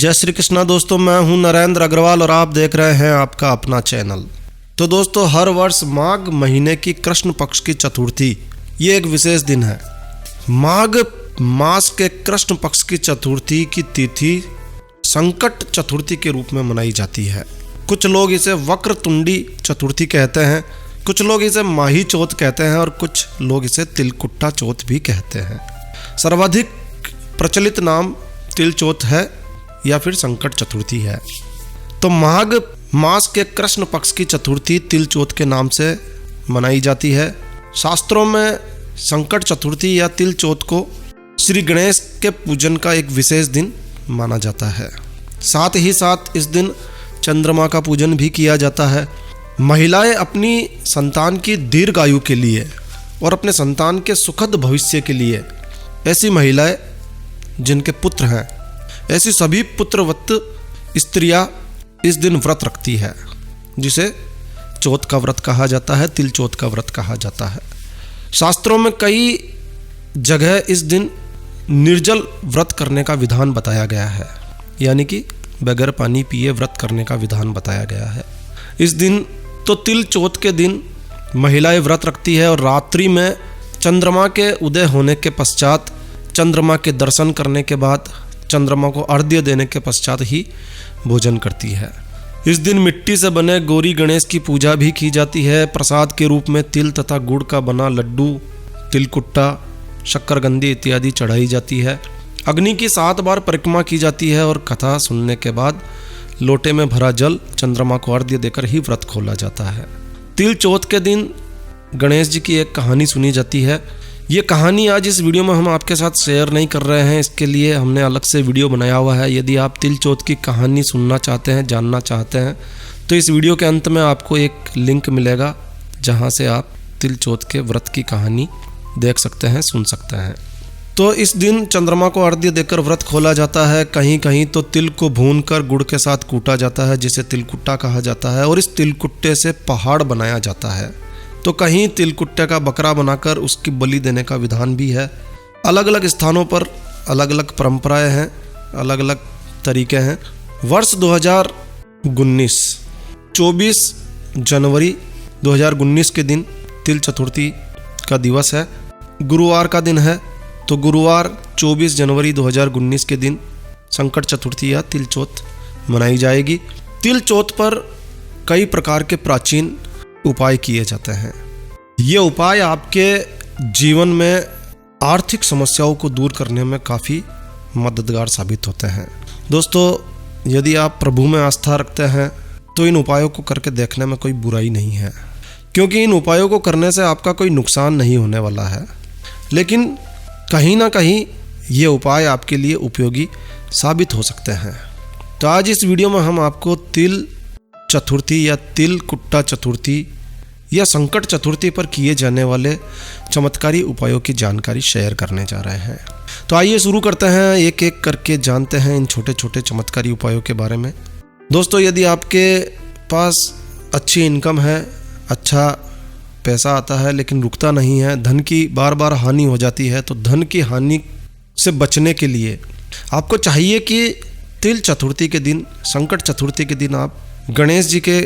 जय श्री कृष्णा दोस्तों, मैं हूं नरेंद्र अग्रवाल और आप देख रहे हैं आपका अपना चैनल। तो दोस्तों, हर वर्ष माघ महीने की कृष्ण पक्ष की चतुर्थी ये एक विशेष दिन है। माघ मास के कृष्ण पक्ष की चतुर्थी की तिथि संकट चतुर्थी के रूप में मनाई जाती है। कुछ लोग इसे वक्रतुंडी चतुर्थी कहते हैं, कुछ लोग इसे माही चौथ कहते हैं और कुछ लोग इसे तिलकुट्टा चौथ भी कहते हैं। सर्वाधिक प्रचलित नाम तिल चौथ है या फिर संकट चतुर्थी है। तो माघ मास के कृष्ण पक्ष की चतुर्थी तिल चौथ के नाम से मनाई जाती है। शास्त्रों में संकट चतुर्थी या तिल चौथ को श्री गणेश के पूजन का एक विशेष दिन माना जाता है। साथ ही साथ इस दिन चंद्रमा का पूजन भी किया जाता है। महिलाएं अपनी संतान की दीर्घ आयु के लिए और अपने संतान के सुखद भविष्य के लिए, ऐसी महिलाएं जिनके पुत्र हैं, ऐसी सभी पुत्रवत स्त्रियां इस दिन व्रत रखती है, जिसे चौथ का व्रत कहा जाता है, तिल चौथ का व्रत कहा जाता है। शास्त्रों में कई जगह इस दिन निर्जल व्रत करने का विधान बताया गया है, यानी कि बगैर पानी पिए व्रत करने का विधान बताया गया है। इस दिन तो तिल चौथ के दिन महिलाएं व्रत रखती है और रात्रि में चंद्रमा के उदय होने के पश्चात, चंद्रमा के दर्शन करने के बाद, चंद्रमा को अर्घ्य देने के पश्चात ही भोजन करती है। इस दिन मिट्टी से बने गौरी गणेश की पूजा भी की जाती है। प्रसाद के रूप में तिल तथा गुड़ का बना लड्डू, तिलकुट्टा, शक्करकंदी इत्यादि चढ़ाई जाती है। अग्नि की 7 बार परिक्रमा की जाती है और कथा सुनने के बाद लोटे में भरा जल चंद्रमा को अर्घ्य देकर ही व्रत खोला जाता है। तिल चौथ के दिन गणेश जी की एक कहानी सुनी जाती है। ये कहानी आज इस वीडियो में हम आपके साथ शेयर नहीं कर रहे हैं, इसके लिए हमने अलग से वीडियो बनाया हुआ है। यदि आप तिल चौथ की कहानी सुनना चाहते हैं, जानना चाहते हैं, तो इस वीडियो के अंत में आपको एक लिंक मिलेगा जहां से आप तिल चौथ के व्रत की कहानी देख सकते हैं, सुन सकते हैं। तो इस दिन चंद्रमा को अर्घ्य देकर व्रत खोला जाता है। कहीं कहीं तो तिल को भूनकर गुड़ के साथ कूटा जाता है, जिसे तिलकुट्टा कहा जाता है, और इस तिलकुट्टे से पहाड़ बनाया जाता है। तो कहीं तिलकुट्टे का बकरा बनाकर उसकी बलि देने का विधान भी है। अलग अलग स्थानों पर अलग अलग परंपराएं हैं, अलग अलग तरीके हैं। वर्ष 2019 24 जनवरी 2019 के दिन तिल चतुर्थी का दिवस है। गुरुवार का दिन है, तो गुरुवार 24 जनवरी 2019 के दिन संकट चतुर्थी या तिल चौथ मनाई जाएगी। तिल चौथ पर कई प्रकार के प्राचीन उपाय किए जाते हैं। ये उपाय आपके जीवन में आर्थिक समस्याओं को दूर करने में काफ़ी मददगार साबित होते हैं। दोस्तों, यदि आप प्रभु में आस्था रखते हैं तो इन उपायों को करके देखने में कोई बुराई नहीं है, क्योंकि इन उपायों को करने से आपका कोई नुकसान नहीं होने वाला है। लेकिन कहीं ना कहीं ये उपाय आपके लिए उपयोगी साबित हो सकते हैं। तो आज इस वीडियो में हम आपको तिल चतुर्थी या तिलकुट्टा चतुर्थी या संकट चतुर्थी पर किए जाने वाले चमत्कारी उपायों की जानकारी शेयर करने जा रहे हैं। तो आइए शुरू करते हैं, एक एक करके जानते हैं इन छोटे छोटे चमत्कारी उपायों के बारे में। दोस्तों, यदि आपके पास अच्छी इनकम है, अच्छा पैसा आता है लेकिन रुकता नहीं है, धन की बार बार हानि हो जाती है, तो धन की हानि से बचने के लिए आपको चाहिए कि तिल चतुर्थी के दिन, संकट चतुर्थी के दिन आप गणेश जी के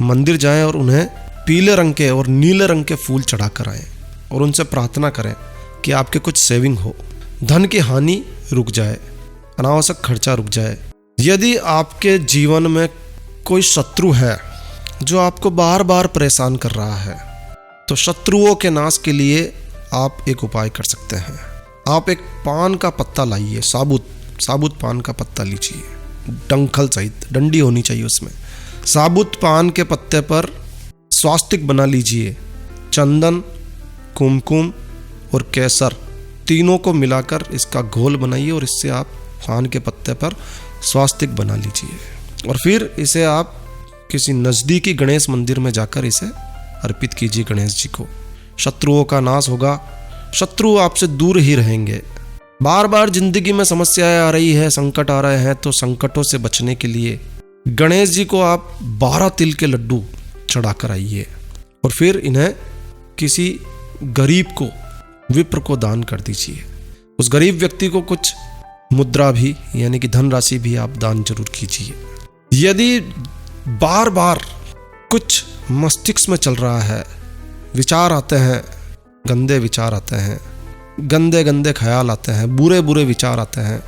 मंदिर जाएं और उन्हें पीले रंग के और नीले रंग के फूल चढ़ा कर आएँ और उनसे प्रार्थना करें कि आपके कुछ सेविंग हो, धन की हानि रुक जाए, अनावश्यक खर्चा रुक जाए। यदि आपके जीवन में कोई शत्रु है जो आपको बार बार परेशान कर रहा है, तो शत्रुओं के नाश के लिए आप एक उपाय कर सकते हैं। आप एक पान का पत्ता लाइए, साबुत पान का पत्ता लीजिए, डंखल सहित, डंडी होनी चाहिए उसमें। साबुत पान के पत्ते पर स्वास्तिक बना लीजिए। चंदन, कुमकुम और केसर तीनों को मिलाकर इसका घोल बनाइए और इससे आप पान के पत्ते पर स्वास्तिक बना लीजिए और फिर इसे आप किसी नज़दीकी गणेश मंदिर में जाकर इसे अर्पित कीजिए गणेश जी को। शत्रुओं का नाश होगा, शत्रु आपसे दूर ही रहेंगे। बार बार जिंदगी में समस्याएं आ रही है, संकट आ रहे हैं, तो संकटों से बचने के लिए गणेश जी को आप 12 तिल के लड्डू चढ़ा कर आइए और फिर इन्हें किसी गरीब को, विप्र को दान कर दीजिए। उस गरीब व्यक्ति को कुछ मुद्रा भी यानी कि धनराशि भी आप दान जरूर कीजिए। यदि बार बार कुछ मस्तिष्क में चल रहा है, विचार आते हैं, गंदे विचार आते हैं, गंदे गंदे ख्याल आते हैं, बुरे बुरे विचार आते हैं,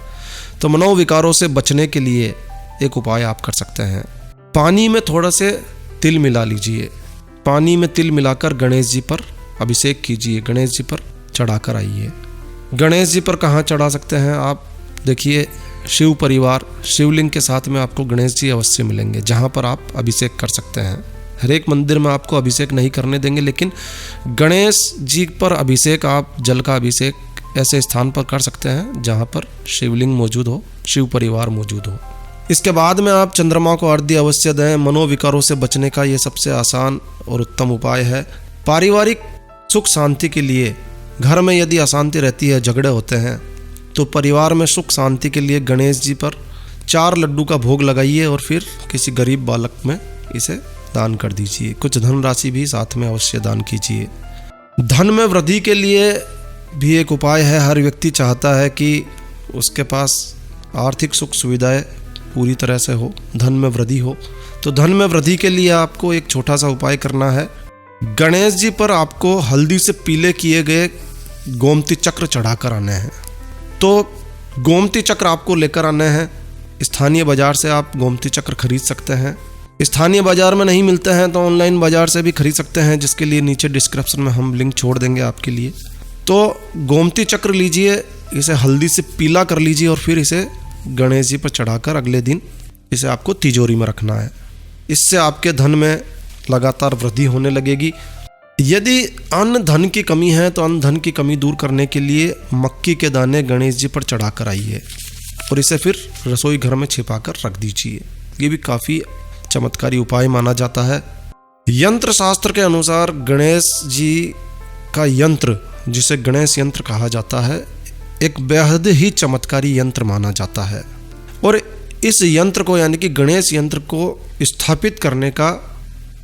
तो मनोविकारों से बचने के लिए एक उपाय आप कर सकते हैं। पानी में थोड़ा से तिल मिला लीजिए, पानी में तिल मिलाकर गणेश जी पर अभिषेक कीजिए, गणेश जी पर चढ़ाकर आइए। गणेश जी पर कहाँ चढ़ा सकते हैं आप? देखिए, शिव परिवार, शिवलिंग के साथ में आपको गणेश जी अवश्य मिलेंगे जहाँ पर आप अभिषेक कर सकते हैं। हर एक मंदिर में आपको अभिषेक नहीं करने देंगे, लेकिन गणेश जी पर अभिषेक आप जल का अभिषेक ऐसे स्थान पर कर सकते हैं जहाँ पर शिवलिंग मौजूद हो, शिव परिवार मौजूद हो। इसके बाद में आप चंद्रमा को अर्घ्य अवश्य दें। मनोविकारों से बचने का ये सबसे आसान और उत्तम उपाय है। पारिवारिक सुख शांति के लिए घर में यदि अशांति रहती है, झगड़े होते हैं, तो परिवार में सुख शांति के लिए गणेश जी पर 4 लड्डू का भोग लगाइए और फिर किसी गरीब बालक में इसे दान कर दीजिए। कुछ धनराशि भी साथ में अवश्य दान कीजिए। धन में वृद्धि के लिए भी एक उपाय है। हर व्यक्ति चाहता है कि उसके पास आर्थिक सुख सुविधाएं पूरी तरह से हो, धन में वृद्धि हो। तो धन में वृद्धि के लिए आपको एक छोटा सा उपाय करना है। गणेश जी पर आपको हल्दी से पीले किए गए गोमती चक्र चढ़ाकर आने हैं। तो गोमती चक्र आपको लेकर आने हैं। स्थानीय बाजार से आप गोमती चक्र खरीद सकते हैं। स्थानीय बाजार में नहीं मिलते हैं तो ऑनलाइन बाजार से भी खरीद सकते हैं, जिसके लिए नीचे डिस्क्रिप्शन में हम लिंक छोड़ देंगे आपके लिए। तो गोमती चक्र लीजिए, इसे हल्दी से पीला कर लीजिए और फिर इसे गणेश जी पर चढ़ाकर अगले दिन इसे आपको तिजोरी में रखना है। इससे आपके धन में लगातार वृद्धि होने लगेगी। यदि अन्न धन की कमी है तो अन्न धन की कमी दूर करने के लिए मक्की के दाने गणेश जी पर चढ़ाकर आइए और इसे फिर रसोई घर में छिपाकर रख दीजिए। ये भी काफ़ी चमत्कारी उपाय माना जाता है। यंत्र शास्त्र के अनुसार गणेश जी का यंत्र, जिसे गणेश यंत्र कहा जाता है, एक बेहद ही चमत्कारी यंत्र माना जाता है। और इस यंत्र को यानी कि गणेश यंत्र को स्थापित करने का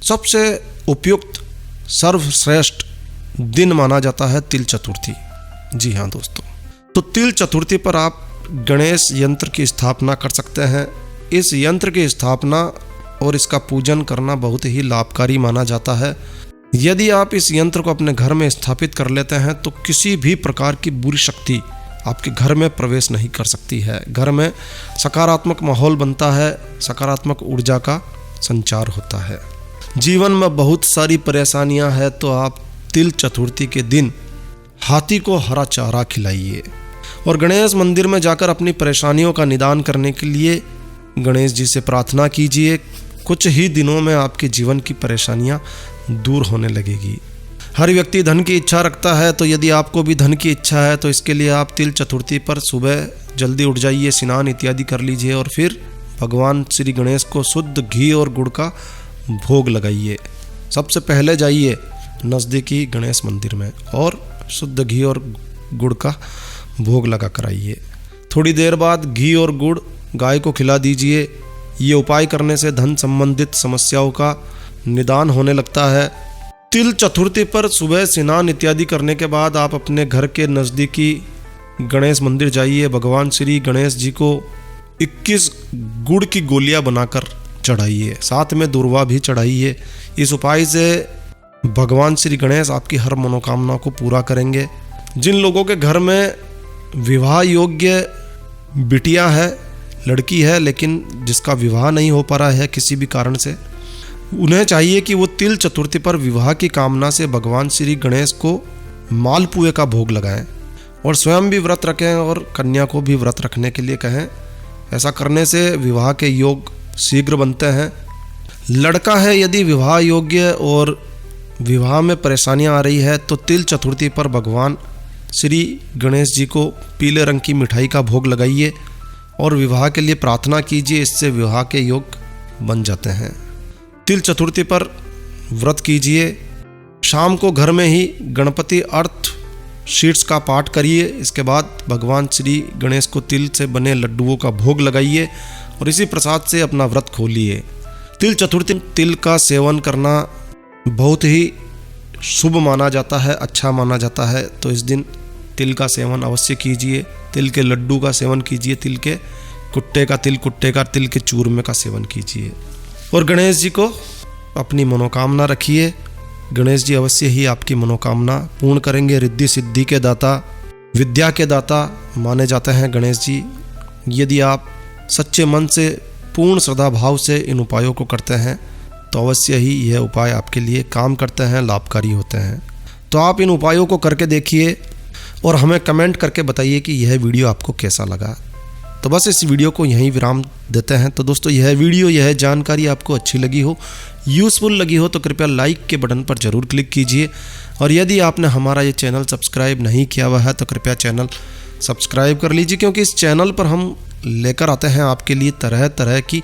सबसे उपयुक्त सर्वश्रेष्ठ दिन माना जाता है तिल चतुर्थी। जी हाँ दोस्तों, तो तिल चतुर्थी पर आप गणेश यंत्र की स्थापना कर सकते हैं। इस यंत्र की स्थापना और इसका पूजन करना बहुत ही लाभकारी माना जाता है। यदि आप इस यंत्र को अपने घर में स्थापित कर लेते हैं तो किसी भी प्रकार की बुरी शक्ति आपके घर में प्रवेश नहीं कर सकती है। घर में सकारात्मक माहौल बनता है, सकारात्मक ऊर्जा का संचार होता है। जीवन में बहुत सारी परेशानियां हैं तो आप तिल चतुर्थी के दिन हाथी को हरा चारा खिलाइए और गणेश मंदिर में जाकर अपनी परेशानियों का निदान करने के लिए गणेश जी से प्रार्थना कीजिए। कुछ ही दिनों में आपके जीवन की परेशानियां दूर होने लगेगी। हर व्यक्ति धन की इच्छा रखता है, तो यदि आपको भी धन की इच्छा है तो इसके लिए आप तिल चतुर्थी पर सुबह जल्दी उठ जाइए, स्नान इत्यादि कर लीजिए और फिर भगवान श्री गणेश को शुद्ध घी और गुड़ का भोग लगाइए। सबसे पहले जाइए नज़दीकी गणेश मंदिर में और शुद्ध घी और गुड़ का भोग लगा कर आइए। थोड़ी देर बाद घी और गुड़ गाय को खिला दीजिए। ये उपाय करने से धन संबंधित समस्याओं का निदान होने लगता है। तिल चतुर्थी पर सुबह स्नान इत्यादि करने के बाद आप अपने घर के नज़दीकी गणेश मंदिर जाइए। भगवान श्री गणेश जी को 21 गुड़ की गोलियां बनाकर चढ़ाइए, साथ में दुर्वा भी चढ़ाइए। इस उपाय से भगवान श्री गणेश आपकी हर मनोकामना को पूरा करेंगे। जिन लोगों के घर में विवाह योग्य बिटिया है, लड़की है, लेकिन जिसका विवाह नहीं हो पा रहा है किसी भी कारण से, उन्हें चाहिए कि वो तिल चतुर्थी पर विवाह की कामना से भगवान श्री गणेश को मालपुए का भोग लगाएं और स्वयं भी व्रत रखें और कन्या को भी व्रत रखने के लिए कहें। ऐसा करने से विवाह के योग शीघ्र बनते हैं। लड़का है यदि विवाह योग्य और विवाह में परेशानियां आ रही है तो तिल चतुर्थी पर भगवान श्री गणेश जी को पीले रंग की मिठाई का भोग लगाइए और विवाह के लिए प्रार्थना कीजिए। इससे विवाह के योग बन जाते हैं। तिल चतुर्थी पर व्रत कीजिए। शाम को घर में ही गणपति अर्थ शीट्स का पाठ करिए। इसके बाद भगवान श्री गणेश को तिल से बने लड्डुओं का भोग लगाइए और इसी प्रसाद से अपना व्रत खोलिए। तिल चतुर्थी तिल का सेवन करना बहुत ही शुभ माना जाता है, अच्छा माना जाता है। तो इस दिन तिल का सेवन अवश्य कीजिए, तिल के लड्डू का सेवन कीजिए, तिल के कुट्टे का तिल के चूरमे का सेवन कीजिए। और गणेश जी को अपनी मनोकामना रखिए। गणेश जी अवश्य ही आपकी मनोकामना पूर्ण करेंगे। रिद्धि सिद्धि के दाता, विद्या के दाता माने जाते हैं गणेश जी। यदि आप सच्चे मन से पूर्ण श्रद्धा भाव से इन उपायों को करते हैं तो अवश्य ही यह उपाय आपके लिए काम करते हैं, लाभकारी होते हैं। तो आप इन उपायों को करके देखिए और हमें कमेंट करके बताइए कि यह वीडियो आपको कैसा लगा। तो बस इस वीडियो को यहीं विराम देते हैं। तो दोस्तों यह वीडियो, यह जानकारी आपको अच्छी लगी हो, यूज़फुल लगी हो तो कृपया लाइक के बटन पर ज़रूर क्लिक कीजिए। और यदि आपने हमारा ये चैनल सब्सक्राइब नहीं किया हुआ है तो कृपया चैनल सब्सक्राइब कर लीजिए, क्योंकि इस चैनल पर हम लेकर आते हैं आपके लिए तरह तरह की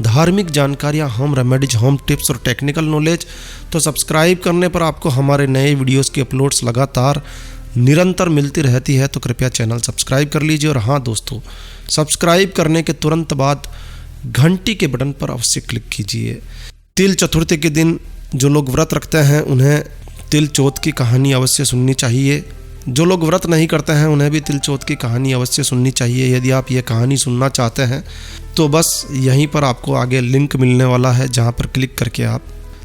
धार्मिक जानकारियाँ, होम रेमेडीज, होम टिप्स और टेक्निकल नॉलेज। तो सब्सक्राइब करने पर आपको हमारे नए वीडियोज़ की अपलोड्स लगातार निरंतर मिलती रहती है। तो कृपया चैनल सब्सक्राइब कर लीजिए। और हाँ दोस्तों, सब्सक्राइब करने के तुरंत बाद घंटी के बटन पर अवश्य क्लिक कीजिए। तिल चतुर्थी के दिन जो लोग व्रत रखते हैं उन्हें तिल चौथ की कहानी अवश्य सुननी चाहिए। जो लोग व्रत नहीं करते हैं उन्हें भी तिल चौथ की कहानी अवश्य सुननी चाहिए। यदि आप ये कहानी सुनना चाहते हैं तो बस यहीं पर आपको आगे लिंक मिलने वाला है, जहाँ पर क्लिक करके आप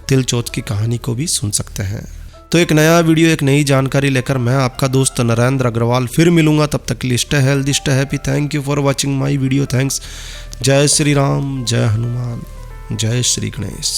तिल चौथ की कहानी को भी सुन सकते हैं। तो एक नया वीडियो, एक नई जानकारी लेकर मैं आपका दोस्त नरेंद्र अग्रवाल फिर मिलूंगा। तब तक के लिए stay healthy, stay happy. Thank you for watching my video. Thanks. जय श्री राम, जय हनुमान, जय श्री गणेश।